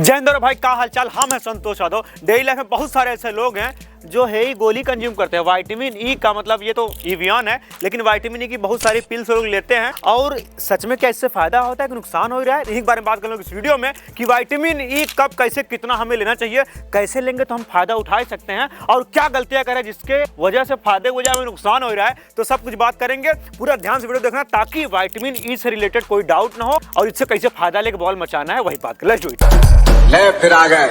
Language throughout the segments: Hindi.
जय हिंद भाई, का हालचाल। हम है संतोष यादव। डेली लाइफ में बहुत सारे ऐसे लोग हैं जो है ही गोली कंज्यूम करते हैं। विटामिन ई का मतलब ये तो इवियन है, लेकिन विटामिन ई की बहुत सारी पिल्स लोग लेते हैं। और सच में क्या इससे फायदा होता है कि नुकसान हो रहा है, इसी के बारे में बात करेंगे इस वीडियो में कि विटामिन ई कब कैसे कितना हमें लेना चाहिए, कैसे लेंगे तो हम फायदा उठा सकते हैं, और क्या गलतियां करें जिसके वजह से फायदे की वजह हमें नुकसान हो रहा है। तो सब कुछ बात करेंगे, पूरा ध्यान से वीडियो देखना ताकि विटामिन ई से रिलेटेड कोई डाउट ना हो और इससे कैसे फायदा लेके बॉल मचाना है वही बात कर। फिर आ गए।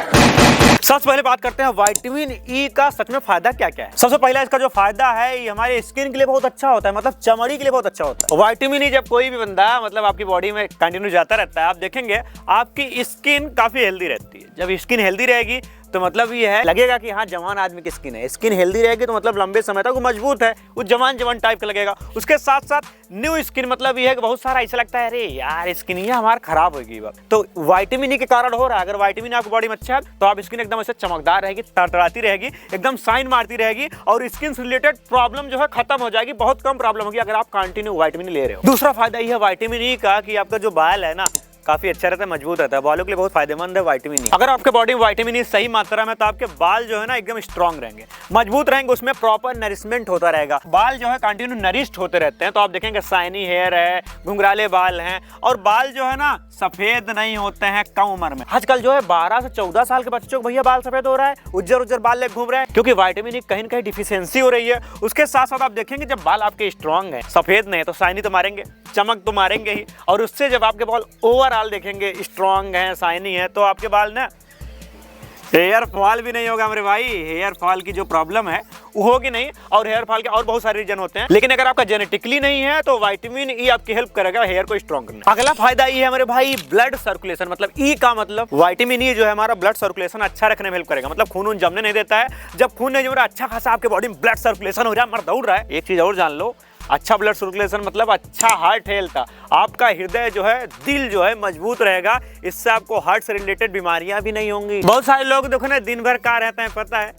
सबसे पहले बात करते हैं विटामिन ई का सच में फायदा क्या क्या है। सबसे पहला इसका जो फायदा है ये हमारे स्किन के लिए बहुत अच्छा होता है, मतलब चमड़ी के लिए बहुत अच्छा होता है। विटामिन ई जब कोई भी बंदा मतलब आपकी बॉडी में कंटिन्यू जाता रहता है, आप देखेंगे आपकी स्किन काफी हेल्दी रहती है। जब स्किन हेल्दी रहेगी तो मतलब ये है लगेगा कि हाँ जवान आदमी की स्किन है। स्किन हेल्दी रहेगी तो मतलब लंबे समय तक वो मजबूत है, वो जवान जवान टाइप का लगेगा। उसके साथ साथ न्यू स्किन मतलब ये है कि बहुत सारा ऐसा लगता है अरे यार स्किन ये हमारा खराब होगी। तो विटामिन ई के कारण हो रहा है। अगर विटामिन आपकी बॉडी में अच्छा है तो आप स्किन एकदम ऐसे चमकदार रहेगी, तड़तड़ाती रहेगी, एकदम शाइन मारती रहेगी और स्किन से रिलेटेड प्रॉब्लम जो है खत्म हो जाएगी। बहुत कम प्रॉब्लम होगी अगर आप कंटिन्यू विटामिन ले रहे हो। दूसरा फायदा ये है विटामिन ई का कि आपका जो बाल है ना काफी अच्छा रहता है, मजबूत रहता है। बालों के लिए बहुत फायदेमंद है विटामिन ई। अगर आपके बॉडी में विटामिन ई सही मात्रा में तो आपके बाल जो है ना एकदम स्ट्रांग रहेंगे, मजबूत रहेंगे, उसमें प्रॉपर नरिशमेंट होता रहेगा। बाल जो है कंटिन्यू नरिश्ड होते रहते हैं, तो आप देखेंगे शाइनी हेयर है, घुंघराले बाल हैं, और बाल जो है ना सफेद नहीं होते हैं कम उम्र में। आजकल जो है 12 से 14 साल के बच्चों को भैया बाल सफेद हो रहा है, उज्जर उज्जर बाल लेके घूम रहे हैं, क्योंकि विटामिन ई कहीं न कहीं डिफिशियंसी हो रही है। उसके साथ साथ आप देखेंगे जब बाल आपके स्ट्रांग है, सफेद नहीं है, तो शाइनी तो मारेंगे, चमक तो मारेंगे ही। और उससे जब आपके बाल ओवरऑल देखेंगे स्ट्रांग है, शाइनी है, तो आपके बाल ना हेयर फॉल भी नहीं होगा मेरे भाई। हेयर फॉल की जो प्रॉब्लम है वो होगी नहीं, और हेयर फॉल के और बहुत सारे रीजन होते हैं। लेकिन अगर आपका जेनेटिकली नहीं है तो विटामिन ई आपकी हेल्प करेगा हेयर को स्ट्रांग करने। अगला फायदा ये है मेरे भाई ब्लड सर्कुलेशन, मतलब ई का मतलब विटामिन ई जो है हमारा ब्लड सर्कुलेशन अच्छा रखने में हेल्प करेगा। मतलब खून जमने नहीं देता है। जब खून नहीं जम रहा, अच्छा खासा आपके बॉडी में ब्लड सर्कुलेशन हो रहा है, मर दौड़ रहा है। एक चीज और जान लो, अच्छा ब्लड सर्कुलेशन मतलब अच्छा हार्ट हेल्थ। आपका हृदय जो है, दिल जो है मजबूत रहेगा, इससे आपको हार्ट से रिलेटेड बीमारियां भी नहीं होंगी। बहुत सारे लोग देखो ना दिन भर कहाँ रहते हैं पता है,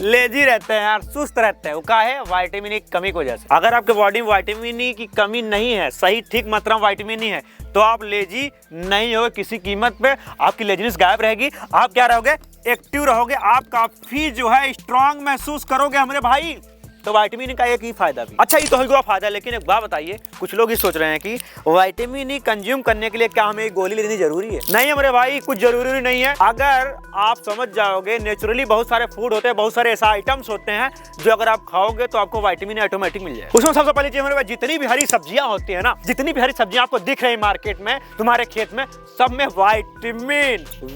लेजी रहते हैं यार, सुस्त रहते हैं। वो क्या है, विटामिन ई की कमी की वजह से। अगर आपके बॉडी में विटामिन ई की कमी नहीं है, सही ठीक मात्रा में विटामिन ई है, तो आप लेजी नहीं होगे किसी कीमत पे। आपकी लेजीनेस गायब रहेगी, आप क्या रहोगे, एक्टिव रहोगे, आप काफी जो है स्ट्रांग महसूस करोगे हमारे भाई। तो विटामिन का एक ही फायदा भी। अच्छा ये तो है फायदा, लेकिन एक बात बताइए, कुछ लोग ये सोच रहे हैं कि विटामिन ई कंज्यूम करने के लिए क्या हमें गोली लेनी जरूरी है? नहीं हमारे भाई, कुछ जरूरी नहीं है। अगर आप समझ जाओगे नेचुरली बहुत सारे फूड होते हैं, बहुत सारे ऐसा आइटम्स होते हैं जो अगर आप खाओगे तो आपको विटामिन ऑटोमेटिक मिल जाए। उसमें सबसे पहली चीज हमारे पास जितनी भी हरी सब्जियां होती है ना, जितनी भी हरी सब्जियां आपको दिख रही है मार्केट में, तुम्हारे खेत में, सब में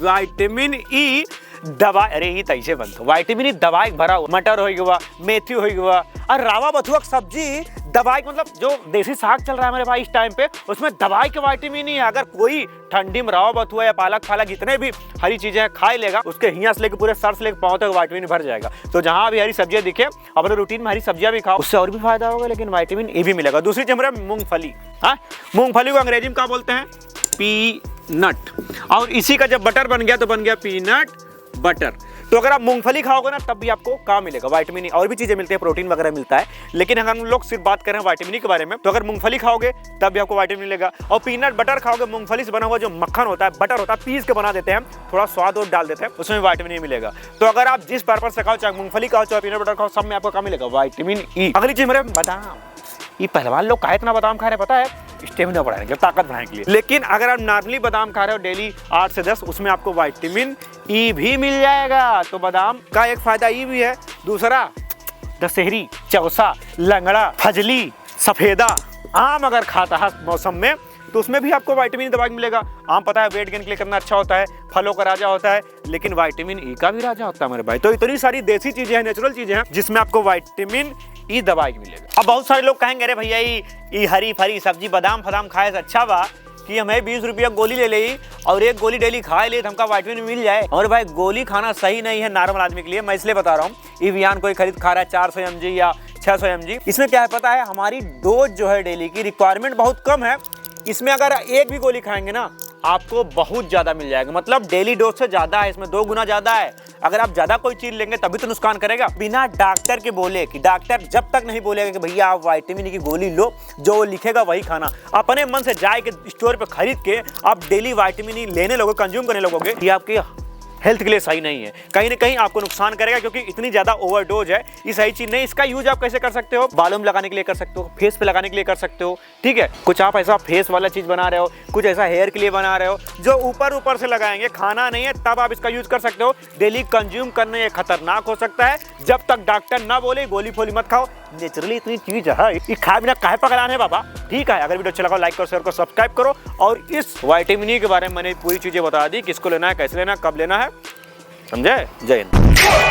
विटामिन ई दवा, अरे ये तैसे बनता विटामिन ई दवाई भरा हुआ। मटर हो गया, मेथी हो गया, और रावा बथुआ सब्जी दवाई, मतलब जो देसी साग चल रहा है मेरे भाई इस टाइम पे, उसमें दवाई के विटामिन ई है। अगर कोई ठंडी में रावा बथुआ या पालक फालक जितने भी हरी चीजें खा लेगा, उसके हिया से लेकर पूरे सर से लेकर पांव तक विटामिन भर जाएगा। तो जहां भी हरी सब्जियां दिखे अपने रूटीन में हरी सब्जियां भी खाओ, उससे और भी फायदा होगा, लेकिन विटामिन ई भी मिलेगा। दूसरी चीज हमारे मूंगफली। हाँ, मूंगफली को अंग्रेजी में क्या बोलते हैं, पीनट। और इसी का जब बटर बन गया तो बन गया पीनट बटर। तो अगर आप मूंगफली खाओगे ना तब भी आपको कहाँ मिलेगा, विटामिन ई। और भी चीजें मिलती है, प्रोटीन वगैरह मिलता है, लेकिन अगर हम लोग सिर्फ बात करें विटामिन ई के बारे में, तो अगर मूंगफली खाओगे तब भी आपको विटामिन मिलेगा। और पीनट बटर खाओगे, मूंगफली से बना हुआ जो मक्खन होता है, बटर होता है, पीस के बना देते हैं, थोड़ा स्वाद और डाल देते हैं, उसमें विटामिन ई मिलेगा। तो अगर आप जिस पर्पज से खाओ, चाहे मूंगफली खाओ चाहे पीनट बटर खाओ, सब में आपको कहाँ मिलेगा, विटामिन ई। अगली चीज मेरे बादाम। ये पहलवान लोग काहे इतना बादाम खा रहे हैं पता है, स्टेमिना बढ़ाने के लिए, ताकत बढ़ाने के लिए। लेकिन अगर आप नॉर्मली बादाम खा रहे हो डेली 8 से 10, उसमें आपको विटामिन ई भी मिल जाएगा। तो बादाम का एक फायदा ये भी है। दूसरा, दशहरी, चौसा, लंगड़ा, फजली, सफेदा आम अगर खाता है मौसम में तो उसमें भी आपको विटामिन दवा मिलेगा। आम पता है वेट गेन के लिए कितना अच्छा होता है, फलों का राजा होता है, लेकिन विटामिन ई का भी राजा होता है मेरे भाई। तो इतनी सारी देसी चीजें हैं, नेचुरल चीजें हैं, जिसमें आपको विटामिन ई दवाई मिलेगा। अब बहुत सारे लोग कहेंगे अरे भैया ये हरी फरी सब्जी बादाम फदाम खाए से अच्छा बा कि हमें 20 रुपया गोली ले ली और एक गोली डेली खा ले तो हमका विटामिन मिल जाए। और भाई गोली खाना सही नहीं है नॉर्मल आदमी के लिए। मैं इसलिए बता रहा हूँ, इवियन कोई खरीद खा रहा है 400 mg या 600 mg, इसमें क्या है पता है, हमारी डोज जो है डेली की रिक्वायरमेंट बहुत कम है। इसमें अगर एक भी गोली खाएंगे ना आपको बहुत ज्यादा मिल जाएगा, मतलब डेली डोज से ज्यादा है, इसमें 2 गुना ज्यादा है। अगर आप ज्यादा कोई चीज लेंगे तभी तो नुकसान करेगा। बिना डॉक्टर के बोले, कि डॉक्टर जब तक नहीं बोलेगा कि भैया आप विटामिन ई की गोली लो, जो वो लिखेगा वही खाना, अपने मन से जाए के स्टोर पे खरीद के आप डेली विटामिन ई लेने लगोगे, कंज्यूम करने लगोगे, ये आपके हेल्थ के लिए सही नहीं है, कहीं ना कहीं आपको नुकसान करेगा क्योंकि इतनी ज्यादा ओवरडोज है। ये सही चीज नहीं। इसका यूज आप कैसे कर सकते हो? बालों में लगाने के लिए कर सकते हो, फेस पे लगाने के लिए कर सकते हो, ठीक है। कुछ आप ऐसा फेस वाला चीज बना रहे हो, कुछ ऐसा हेयर के लिए बना रहे हो जो ऊपर ऊपर से लगाएंगे, खाना नहीं है, तब आप इसका यूज कर सकते हो। डेली कंज्यूम करने ये खतरनाक हो सकता है, जब तक डॉक्टर ना बोले गोली फोली मत खाओ। नेचुरली इतनी चीज है, ये खाए बिना काहे पकड़ाने बाबा, ठीक है। अगर वीडियो अच्छा लगा लाइक करो, शेयर करो, सब्सक्राइब करो। और इस विटामिन ई के बारे में मैंने पूरी चीजें बता दी, किसको लेना है, कैसे लेना है, कब लेना है, समझे? जय हिंद।